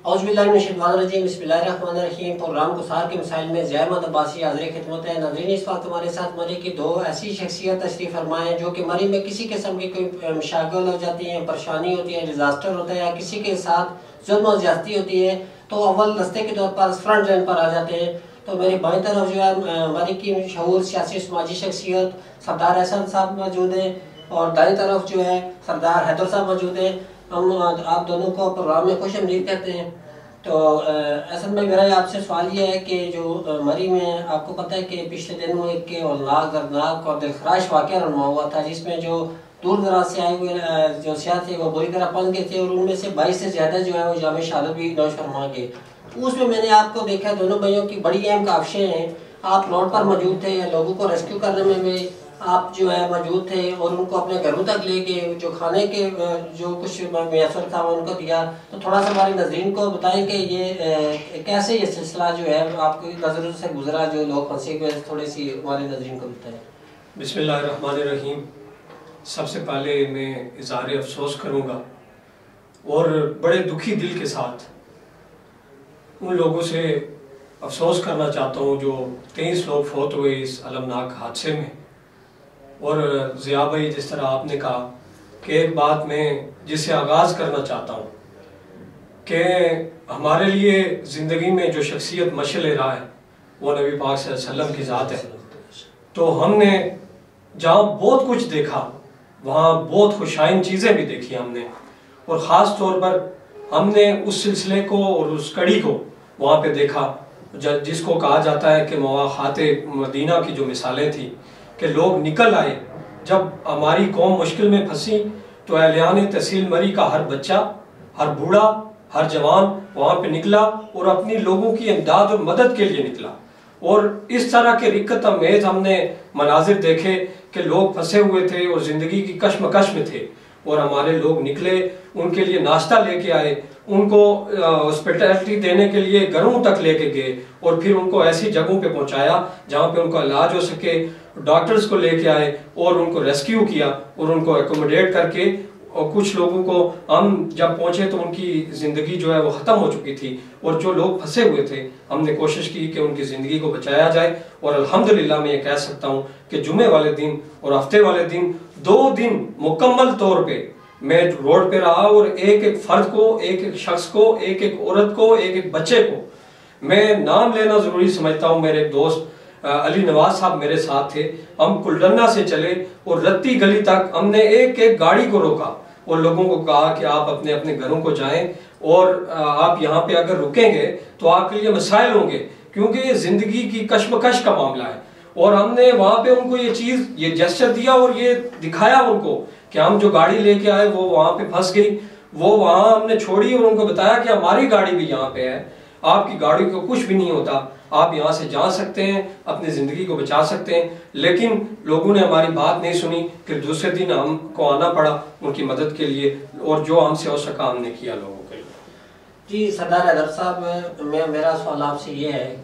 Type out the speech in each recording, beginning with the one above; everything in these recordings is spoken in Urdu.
اعوذ باللہ من الشیطان الرجیم، بسم اللہ الرحمن الرحیم۔ پروگرام کثار کے مسائل میں ضیاء احمد عباسی حاضر خدمت ہے۔ ناظرین، اس وقت ہمارے ساتھ مری کی دو ایسی شخصیت تشریف فرمائے ہیں جو کہ مری میں کسی قسم کی کوئی مشاغل ہو جاتی ہیں، پریشانی ہوتی ہے، ڈیزاسٹر ہوتا ہے یا کسی کے ساتھ ظلم و زیادتی ہوتی ہے تو اول رستے کے طور پر فرنٹ لائن پر آ جاتے ہیں۔ تو میری بائیں طرف جو ہے مری کی مشہور سیاسی سماجی شخصیت سردار احسن صاحب موجود ہیں اور دائیں طرف جو ہے سردار حیدر صاحب موجود ہیں۔ ہم آپ دونوں کو پروگرام میں خوش آمدید کہتے ہیں۔ تو اصل میں میرا آپ سے سوال یہ ہے کہ جو مری میں آپ کو پتہ ہے کہ پچھلے دنوں ایک ہولناک دردناک اور دلخراش واقعہ رونما ہوا تھا، جس میں جو دور دراز سے آئے ہوئے جو سیاح تھے وہ بری طرح پھنس گئے تھے اور ان میں سے 22 سے زیادہ جو ہے وہ جامع شہادت بھی نوش فرما گئے۔ اس میں میں نے آپ کو دیکھا دونوں بھائیوں کی بڑی اہم کاوشیں ہیں۔ آپ روڈ پر موجود تھے، لوگوں کو ریسکیو کرنے میں بھی آپ جو ہے موجود تھے اور ان کو اپنے گھروں تک لے کے جو کھانے کے جو کچھ میسر تھا وہ ان کو دیا۔ تو تھوڑا سا ہمارے ناظرین کو بتائیں کہ یہ کیسے یہ سلسلہ جو ہے آپ کی نظروں سے گزرا، جو لوگ پھنسے ہوئے تھوڑی سی ہمارے ناظرین کو بتائیں۔ بسم اللہ الرحمن الرحیم۔ سب سے پہلے میں اظہار افسوس کروں گا اور بڑے دکھی دل کے ساتھ ان لوگوں سے افسوس کرنا چاہتا ہوں جو 23 لوگ فوت ہوئے اس المناک حادثے میں۔ اور ضیاء بھائی، جس طرح آپ نے کہا کہ ایک بات میں جس سے آغاز کرنا چاہتا ہوں کہ ہمارے لیے زندگی میں جو شخصیت مشعل راہ ہے وہ نبی پاک صلی اللہ علیہ وسلم کی ذات ہے۔ تو ہم نے جہاں بہت کچھ دیکھا وہاں بہت خوشائن چیزیں بھی دیکھی ہم نے، اور خاص طور پر ہم نے اس سلسلے کو اور اس کڑی کو وہاں پہ دیکھا جس کو کہا جاتا ہے کہ مواخات مدینہ کی جو مثالیں تھیں کہ لوگ نکل آئے۔ جب ہماری قوم مشکل میں پھنسی تو اہلیان تحصیل مری کا ہر بچہ، ہر بوڑھا، ہر جوان وہاں پہ نکلا اور اپنی لوگوں کی امداد اور مدد کے لیے نکلا۔ اور اس طرح کے رکت امیز ہم نے مناظر دیکھے کہ لوگ پھنسے ہوئے تھے اور زندگی کی کشمکش میں تھے، اور ہمارے لوگ نکلے، ان کے لیے ناشتہ لے کے آئے، ان کو ہاسپٹیلٹی دینے کے لیے گھروں تک لے کے گئے اور پھر ان کو ایسی جگہوں پہ پہنچایا جہاں پہ ان کا علاج ہو سکے، ڈاکٹرز کو لے کے آئے اور ان کو ریسکیو کیا اور ان کو ایکوموڈیٹ کر کے، اور کچھ لوگوں کو ہم جب پہنچے تو ان کی زندگی جو ہے وہ ختم ہو چکی تھی، اور جو لوگ پھنسے ہوئے تھے ہم نے کوشش کی کہ ان کی زندگی کو بچایا جائے۔ اور الحمدللہ میں یہ کہہ سکتا ہوں کہ جمعے والے دن اور ہفتے والے دن 2 دن مکمل طور پہ میں روڈ پہ رہا اور ایک ایک فرد کو، ایک ایک شخص کو، ایک ایک عورت کو، ایک ایک بچے کو میں نام لینا ضروری سمجھتا ہوں۔ میرے ایک دوست علی نواز صاحب میرے ساتھ تھے، ہم کلڈنا سے چلے اور رتی گلی تک ہم نے ایک ایک گاڑی کو روکا اور لوگوں کو کہا کہ آپ اپنے اپنے گھروں کو جائیں، اور آپ یہاں پہ اگر رکیں گے تو آپ کے لیے مسائل ہوں گے کیونکہ یہ زندگی کی کشمکش کا معاملہ ہے۔ اور ہم نے وہاں پہ ان کو یہ چیز، یہ جیسچر دیا اور یہ دکھایا ان کو کہ ہم جو گاڑی لے کے آئے وہ وہاں پہ پھنس گئی، وہ وہاں ہم نے چھوڑی اور ان کو بتایا کہ ہماری گاڑی بھی یہاں پہ ہے، آپ کی گاڑی کو کچھ بھی نہیں ہوتا، آپ یہاں سے جا سکتے ہیں، اپنی زندگی کو بچا سکتے ہیں۔ لیکن لوگوں نے ہماری بات نہیں سنی، پھر دوسرے دن ہم کو آنا پڑا ان کی مدد کے لیے، اور جو ہم سے ہو سکا ہم نے کیا لوگوں کے لیے۔ جی سردار حیدر صاحب، میرا سوال آپ سے یہ ہے،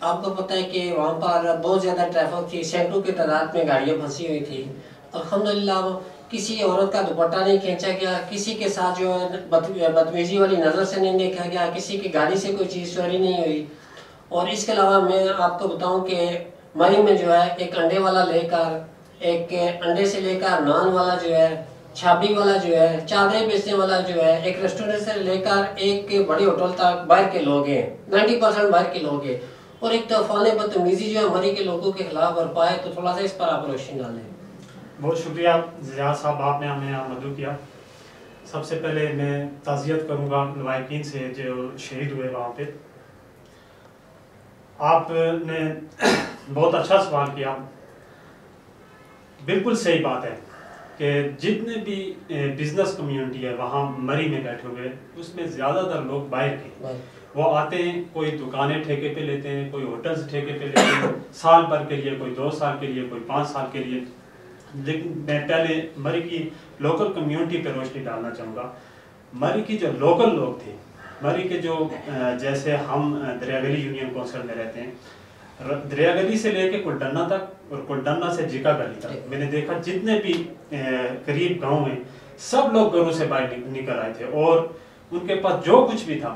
آپ کو پتہ ہے کہ وہاں پر بہت زیادہ ٹریفک تھی، سینکڑوں کی تعداد میں گاڑیاں پھنسی ہوئی تھی۔ الحمدللہ کسی عورت کا دوپٹہ نہیں کھینچا گیا، کسی کے ساتھ جو بدتمیزی والی نظر سے نہیں دیکھا گیا، کسی کی گاڑی سے کوئی چیز چوری نہیں ہوئی۔ اور اس کے علاوہ میں آپ کو بتاؤں کہ مری میں جو ہے ایک انڈے والا لے کر، ایک انڈے سے لے کر نان والا جو ہے، چھابی والا جو ہے، چادریں بیچنے والا جو ہے، ایک ریسٹورنٹ سے لے کر ایک بڑی ہوٹل تک باہر کے لوگ ہیں، 90% باہر کے لوگ ہیں، اور ایک طوفان بدتمیزی جو ہے مری کے لوگوں کے خلاف برپا ہے۔ تو تھوڑا سا اس پر آپ روشنی ڈالیں۔ بہت شکریہ ضیاء صاحب، آپ نے ہمیں یہاں مدعو کیا۔ سب سے پہلے میں تعزیت کروں گا لوائقین سے جو شہید ہوئے وہاں پہ۔ آپ نے بہت اچھا سوال کیا، بالکل صحیح بات ہے کہ جتنے بھی بزنس کمیونٹی ہے وہاں مری میں بیٹھے ہوئے، اس میں زیادہ تر لوگ باہر کے، وہ آتے ہیں، کوئی دکانیں ٹھیکے پہ لیتے ہیں، کوئی ہوٹلز ٹھیکے پہ لیتے ہیں، سال بھر کے لیے، کوئی 2 سال کے لیے، کوئی 5 سال کے لیے۔ لیکن میں پہلے مری کی لوکل کمیونٹی پہ روشنی ڈالنا چاہوں گا۔ مری کی جو لوکل لوگ تھے، مری کے جو جیسے ہم دریا گلی یونین کونسل میں رہتے ہیں، دریا گلی سے لے کے کلڈنا تک اور کلڈنا سے جیکا گلی تک میں نے دیکھا جتنے بھی قریب گاؤں ہیں سب لوگ گھروں سے باہر نکل آئے تھے، اور ان کے پاس جو کچھ بھی تھا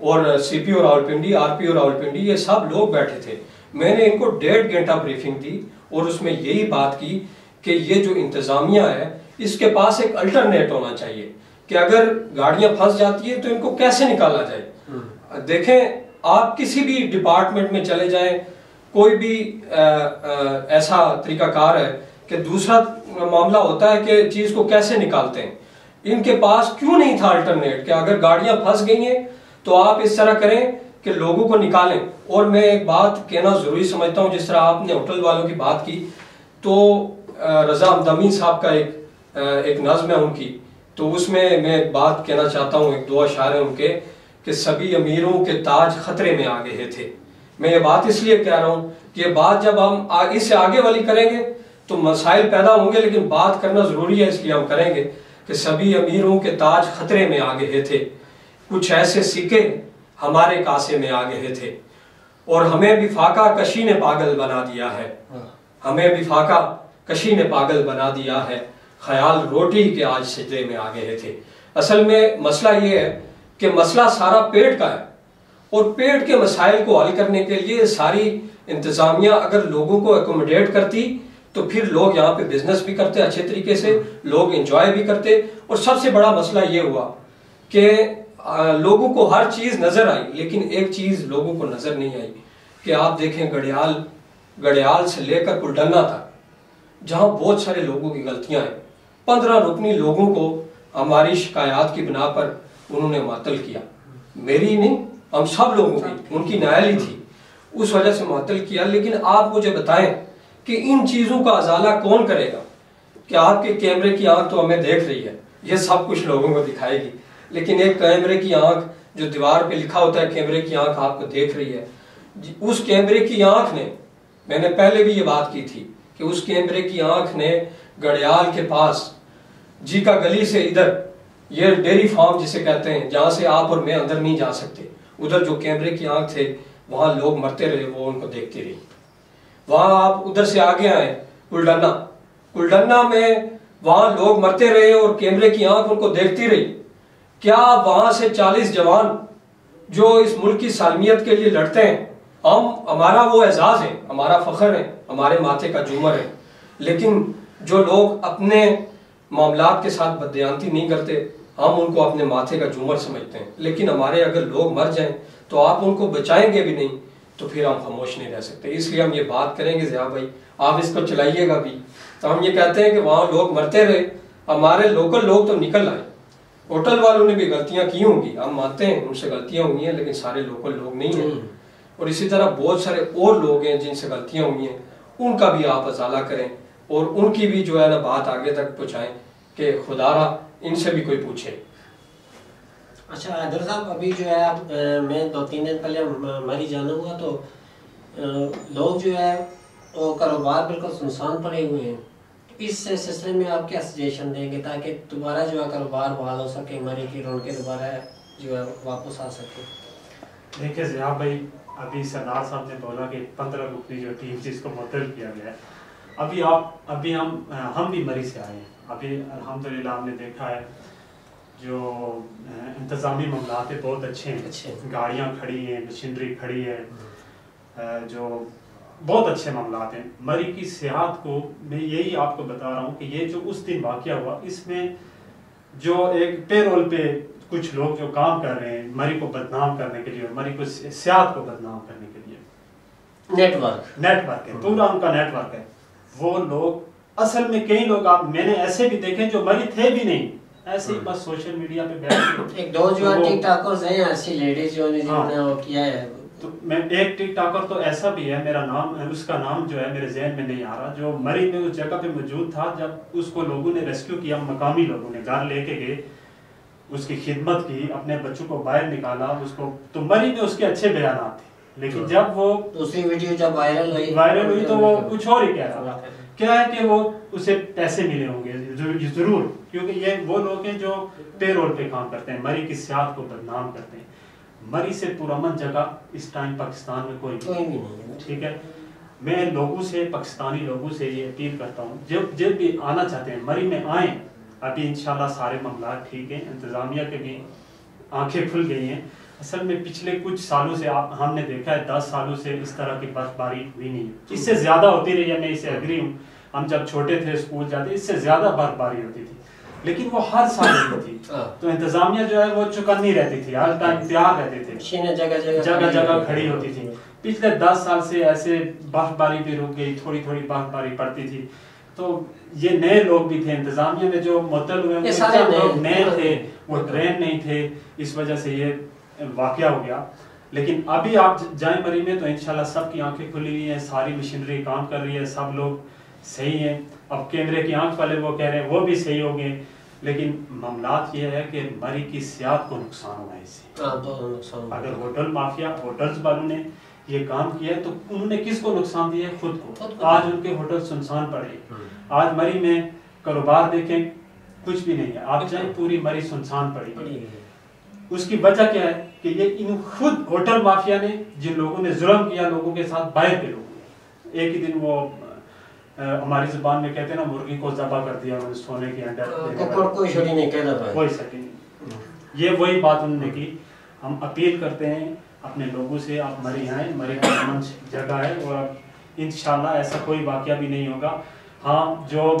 اور سی پی او راولپنڈی, آر پی او راولپنڈی, یہ سب لوگ بیٹھے تھے. میں نے ان کو 1.5 گھنٹہ بریفنگ دی اور اس میں یہی بات کی کہ یہ جو انتظامیہ ہے اس کے پاس ایک الٹرنیٹ ہونا چاہیے کہ اگر گاڑیاں پھنس جاتی ہیں تو ان کو کیسے نکالا جائے. دیکھیں آپ کسی بھی ڈپارٹمنٹ میں چلے جائیں, کوئی بھی ایسا طریقہ کار ہے کہ دوسرا معاملہ ہوتا ہے کہ چیز کو کیسے نکالتے ہیں. ان کے پاس کیوں نہیں تھا الٹرنیٹ کہ اگر گاڑیاں پھنس گئی ہیں تو آپ اس طرح کریں کہ لوگوں کو نکالیں. اور میں ایک بات کہنا ضروری سمجھتا ہوں, جس طرح آپ نے ہوٹل والوں کی بات کی, تو رضا امدمی صاحب کا ایک نظم ہے ان کی, تو اس میں ایک بات کہنا چاہتا ہوں, ایک 2 اشعار ہیں ان کے کہ سبھی امیروں کے تاج خطرے میں آ گئے تھے. میں یہ بات اس لیے کہہ رہا ہوں کہ یہ بات جب ہم اس سے آگے والی کریں گے تو مسائل پیدا ہوں گے, لیکن بات کرنا ضروری ہے اس لیے ہم کریں گے کہ سبھی امیروں کے تاج خطرے میں آ گئے تھے, کچھ ایسے سکے ہمارے کاسے میں آ گئے تھے, اور ہمیں بھی فاقہ کشی نے پاگل بنا دیا ہے, ہمیں بھی فاقہ کشی نے پاگل بنا دیا ہے, خیال روٹی کے آج سجدے میں آ گئے تھے. اصل میں مسئلہ یہ ہے کہ مسئلہ سارا پیٹ کا ہے, اور پیٹ کے مسائل کو حل کرنے کے لیے ساری انتظامیہ اگر لوگوں کو ایکوموڈیٹ کرتی تو پھر لوگ یہاں پہ بزنس بھی کرتے اچھے طریقے سے, لوگ انجوائے بھی کرتے. اور سب سے بڑا مسئلہ یہ ہوا کہ لوگوں کو ہر چیز نظر آئی, لیکن ایک چیز لوگوں کو نظر نہیں آئی کہ آپ دیکھیں گڑیال سے لے کر کلڈنا تک جہاں بہت سارے لوگوں کی غلطیاں ہیں, 15 رکنی لوگوں کو ہماری شکایات کی بنا پر انہوں نے معطل کیا. میری نہیں, ہم سب لوگوں کی, ان کی نااہلی تھی, اس وجہ سے معطل کیا. لیکن آپ مجھے بتائیں کہ ان چیزوں کا ازالہ کون کرے گا؟ کہ آپ کے کیمرے کی آنکھ تو ہمیں دیکھ رہی ہے, یہ سب کچھ لوگوں کو دکھائے گی, لیکن ایک کیمرے کی آنکھ جو دیوار پہ لکھا ہوتا ہے کیمرے کی آنکھ آپ کو دیکھ رہی ہے, اس کیمرے کی آنکھ نے, میں نے پہلے بھی یہ بات کی تھی کہ اس کیمرے کی آنکھ نے گڑیال کے پاس جی کا گلی سے ادھر, یہ ڈیری فارم جسے کہتے ہیں جہاں سے آپ اور میں اندر نہیں جا سکتے, ادھر جو کیمرے کی آنکھ تھے وہاں لوگ مرتے رہے, وہ ان کو دیکھتی رہی. وہاں آپ ادھر سے آگے آئے کلڈنا میں وہاں لوگ مرتے رہے اور کیمرے کی آنکھ ان کو دیکھتی رہی. کیا وہاں سے 40 جوان جو اس ملک کی سالمیت کے لیے لڑتے ہیں, ہمارا وہ اعزاز ہے, ہمارا فخر ہے, ہمارے ماتھے کا جومر ہے, لیکن جو لوگ اپنے معاملات کے ساتھ بددیانتی نہیں کرتے ہم ان کو اپنے ماتھے کا جومر سمجھتے ہیں. لیکن ہمارے اگر لوگ مر جائیں تو آپ ان کو بچائیں گے بھی نہیں, تو پھر ہم خاموش نہیں رہ سکتے. اس لیے ہم یہ بات کریں گے ضیاء بھائی, آپ اس کو چلائیے گا بھی. تو ہم یہ کہتے ہیں کہ وہاں لوگ مرتے رہے, ہمارے لوکل لوگ تو نکل آئے. ہوٹل والوں نے بھی غلطیاں کی ہوں گی, ہم مانتے ہیں ان سے غلطیاں ہوئی ہیں, لیکن سارے لوکل لوگ نہیں ہیں. اور اسی طرح بہت سارے اور لوگ ہیں جن سے غلطیاں ہوئی ہیں, ان کا بھی آپ ازالہ کریں اور ان کی بھی جو ہے نا بات آگے تک پہنچائیں کہ خدا را ان سے بھی کوئی پوچھے. اچھا حیدر صاحب, ابھی جو ہے میں 2-3 دن پہلے ہماری جانا ہوا تو لوگ جو ہے وہ کاروبار بالکل سنسان پڑے ہوئے ہیں. اس سلسلے میں آپ کیا سجیشن دیں گے تاکہ دوبارہ جو ہے کاروبار بحال ہو سکے, مری کی رونقیں دوبارہ جو ہے واپس آ سکے؟ دیکھیے ضیاء بھائی, ابھی سردار صاحب نے بولا کہ 15 رکنی جو ٹیم جس کو معطل کیا گیا ہے, ابھی ہم بھی مری سے آئے ہیں. ابھی الحمدللہ ہم نے دیکھا ہے جو انتظامی معاملات بہت اچھے ہیں, گاڑیاں کھڑی ہیں, مشینری کھڑی ہے, جو بہت اچھے معاملات ہیں. مری کی سیاحت کو میں یہی آپ کو بتا رہا ہوں کہ یہ جو اس دن واقعہ ہوا, اس میں جو ایک پے رول پہ کچھ لوگ جو کام کر رہے ہیں مری کو بدنام کرنے کے لیے, مری کو سیاحت کو بدنام کرنے کے لیے, نیٹ ورک ہے, پورا ان کا نیٹ ورک ہے. وہ لوگ اصل میں کئی لوگ میں نے ایسے بھی دیکھے جو مری تھے بھی نہیں, ایسے ہی بس سوشل میڈیا پہ بیٹھے. ایک 2 جو ٹک ٹاکرز ہیں ایسی لیڈیز جو نے وہ کیا ہے, تو میں ایک ٹک ٹاکر تو ایسا بھی ہے, میرا نام اس کا نام جو ہے میرے ذہن میں نہیں آ رہا, جو مری میں اس جگہ پہ موجود تھا جب اس کو لوگوں نے ریسکیو کیا, مقامی لوگوں نے گھر لے کے گئے, اس کی خدمت کی, اپنے بچوں کو باہر نکالا اس کو. تو مری میں اس کے اچھے بیانات تھے, لیکن جب وہ دوسری ویڈیو جب وائرل ہوئی تو وہ کچھ اور ہی کہہ رہا. کیا ہے کہ وہ اسے پیسے ملے ہوں گے ضرور, کیونکہ یہ وہ لوگ ہیں جو پے رول پہ کام کرتے ہیں, مری کی سیاحت کو بدنام کرتے ہیں. مری سے پرامن جگہ اس ٹائم پاکستان میں کوئی نہیں ہے. ٹھیک ہے, میں لوگوں سے, پاکستانی لوگوں سے یہ اپیل کرتا ہوں جب بھی آنا چاہتے ہیں مری میں آئیں. ابھی انشاءاللہ سارے معاملات ٹھیک ہیں, انتظامیہ کے بھی آنکھیں کھل گئی ہیں, اصل میں پچھلے کچھ سالوں سے ہم نے دیکھا ہے 10 سالوں سے اس طرح کی برف باری ہوئی نہیں. اس سے زیادہ ہوتی رہی ہے, میں اسے ایگری ہوں. ہم جب چھوٹے تھے اسکول جاتے اس سے زیادہ برف باری ہوتی تھی, لیکن وہ ہر سال ہوتی تھی. تو انتظامیہ جو ہے وہ چکن رہتی تھی, ہر ٹائم تیار رہتے تھے, جگہ جگہ کھڑی ہوتی تھی. پچھلے 10 سال سے ایسے برف باری بھی رک گئی, تھوڑی تھوڑی برف باری پڑتی تھی. تو یہ نئے لوگ بھی تھے انتظامیہ میں جو معطل ہوئے, وہ لوگ نئے تھے, وہ ٹرین نہیں تھے, اس وجہ سے یہ واقعہ ہو گیا. لیکن ابھی آپ جائیں مری میں تو انشاءاللہ سب کی آنکھیں کھلی ہوئی ہیں, ساری مشینری کام کر رہی ہے, سب لوگ صحیح ہیں. اب کیمرے کی آنکھ والے وہ کہہ رہے ہیں وہ بھی صحیح ہو گئے, لیکن معاملات یہ ہے کہ مری کی سیاحت کو نقصان ہوا ہے اس سے. اگر ہوٹل مافیا, ہوٹلز والوں نے یہ کام کیا ہے تو انہوں نے کس کو نقصان دیا ہے؟ خود کو. آج ان کے ہوٹل سنسان پڑے, آج مری میں کاروبار دیکھیں کچھ بھی نہیں ہے. آپ جائیں پوری مری سنسان پڑی. اس کی وجہ کیا ہے کہ یہ خود ہوٹل مافیا نے, جن لوگوں نے ظلم کیا لوگوں کے ساتھ, باہر کے لوگوں نے. ایک ہی دن وہ ہماری زبان میں کہتے ہیں نا, مرغی کو ذبح کر دیا انہوں نے سونے کے اندر, کوئی سکی نہیں. یہ وہی بات انہوں نے کی. ہم اپیل کرتے ہیں اپنے لوگوں سے, آپ مری آئیں, مری کا امن جگہ ہے اور انشاءاللہ ایسا کوئی واقعہ بھی نہیں ہوگا. ہاں جو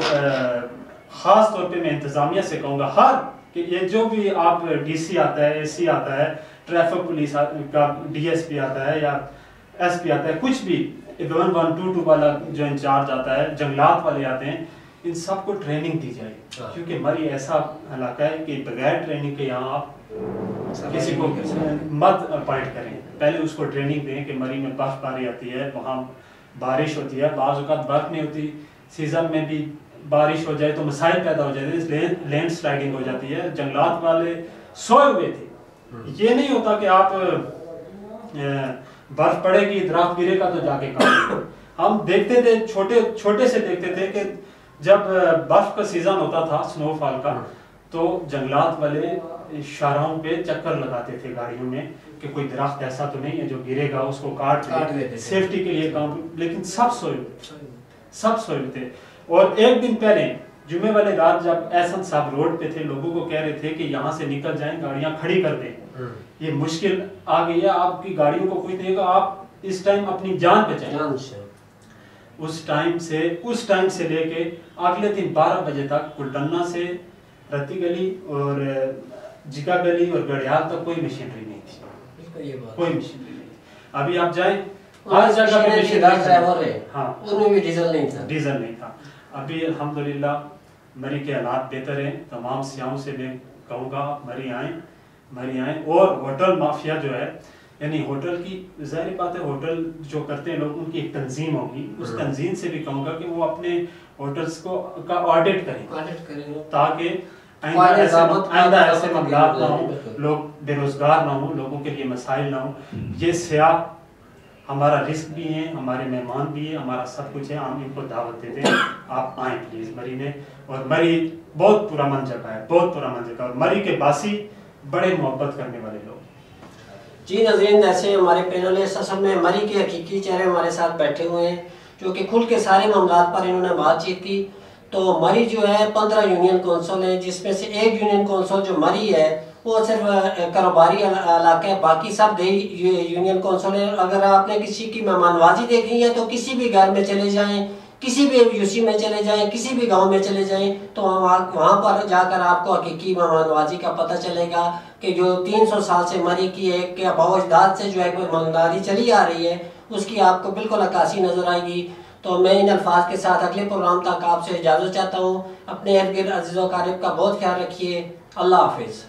خاص طور پہ میں انتظامیہ سے کہوں گا, ہر کہ یہ جو بھی آپ ڈی سی آتا ہے, اے سی آتا ہے, ٹریفک پولیس کا ڈی ایس پی آتا ہے یا ایس پی آتا ہے, کچھ بھی 1122 والا جو انچارج آتا ہے, جنگلات والے آتے ہیں, ان سب کو ٹریننگ دی جائے. کیونکہ مری ایسا علاقہ ہے کہ بغیر ٹریننگ کے یہاں آپ کسی کو مت اپوائنٹ کریں. پہلے اس کو ٹریننگ دیں کہ مری میں برف باری آتی ہے, وہاں بارش ہوتی ہے, بعض اوقات برف نہیں ہوتی, سیزن میں بھی بارش ہو جائے تو مسائل پیدا ہو جاتے ہیں, لینڈ سلائڈنگ ہو جاتی ہے. جنگلات والے سوئے ہوئے تھے. یہ نہیں ہوتا کہ آپ برف پڑے گی, درخت گرے گا تو جا کے کام. ہم دیکھتے تھے, چھوٹے سے دیکھتے تھے کہ جب برف کا سیزن ہوتا تھا, سنو فال کا, تو جنگلات والے شاہراہوں پہ چکر لگاتے تھے گاڑیوں میں کہ کوئی درخت ایسا تو نہیں ہے جو گرے گا اس کو کاٹ دے, سیفٹی کے لیے کام. لیکن سب سوئے تھے. اور ایک دن پہلے جمعے والے رات جب احسن صاحب روڈ پہ تھے, لوگوں کو کہہ رہے تھے کہ یہاں سے نکل جائیں, گاڑیاں کھڑی کر دیں, یہ مشکل آ گئی ہے, آپ کی گاڑیوں کو کوئی دے گا, آپ اس ٹائم اپنی جان بچائیں. اس ٹائم سے لے کے اگلے دن 12 بجے تک گلڈنا سے رتی گلی اور جگا گلی اور گڑیال تک کوئی مشینری نہیں تھی, کوئی مشینری نہیں تھی. ابھی آپ جائیں ہر جگہ پہ مشینری, ہاں ڈیزل نہیں تھا. ابھی الحمدللہ مری کے حالات بہتر ہیں. تمام سیاحوں سے میں کہوں گا مری آئیں. اور ہوٹل مافیا جو ہے, یعنی ہوٹل کی ظاہر بات ہے, ہوٹل جو کرتے ہیں لوگ ان کی ایک تنظیم ہوگی, اس تنظیم سے بھی کہوں گا کہ وہ اپنے ہوٹلز کا آڈٹ کریں تاکہ آئندہ ایسے معاملات نہ ہوں, لوگ بے روزگار نہ ہوں, لوگوں کے لیے مسائل نہ ہوں. یہ سیاح ہمارا رزق بھی ہیں, ہمارے مہمان بھی ہیں, ہمارا سب کچھ ہے. ہم ان کو دعوت دیتے ہیں, آپ آئیں پلیز مری میں. اور مری بہت پرامن جگہ ہے, بہت پرامن جگہ, اور مری کے باسی بڑے محبت کرنے والے لوگ. جی ناظرین, ایسے ہمارے پینلسٹ اصل میں مری کے حقیقی چہرے ہمارے ساتھ بیٹھے ہوئے ہیں, جو کہ کھل کے سارے معاملات پر انہوں نے بات چیت کی. تو مری جو ہے 15 یونین کونسل ہیں, جس میں سے ایک یونین کونسل جو مری ہے وہ صرف کاروباری علاقہ ہے, باقی سب دیہی یونین کونسل ہیں. اگر آپ نے کسی کی مہمان نوازی دیکھنی ہے تو کسی بھی گھر میں چلے جائیں, کسی بھی یو سی میں چلے جائیں, کسی بھی گاؤں میں چلے جائیں, تو وہاں پر جا کر آپ کو حقیقی مہمان نوازی کا پتہ چلے گا کہ جو 300 سال سے مری کی ایک آباء و اجداد سے جو ہے مہمانداری چلی آ رہی ہے, اس کی آپ کو بالکل عکاسی نظر آئے گی. تو میں ان الفاظ کے ساتھ اگلے پروگرام تک آپ سے اجازت چاہتا ہوں. اپنے ارد گرد عزیز و اقارب کا بہت خیال رکھیے. اللہ حافظ.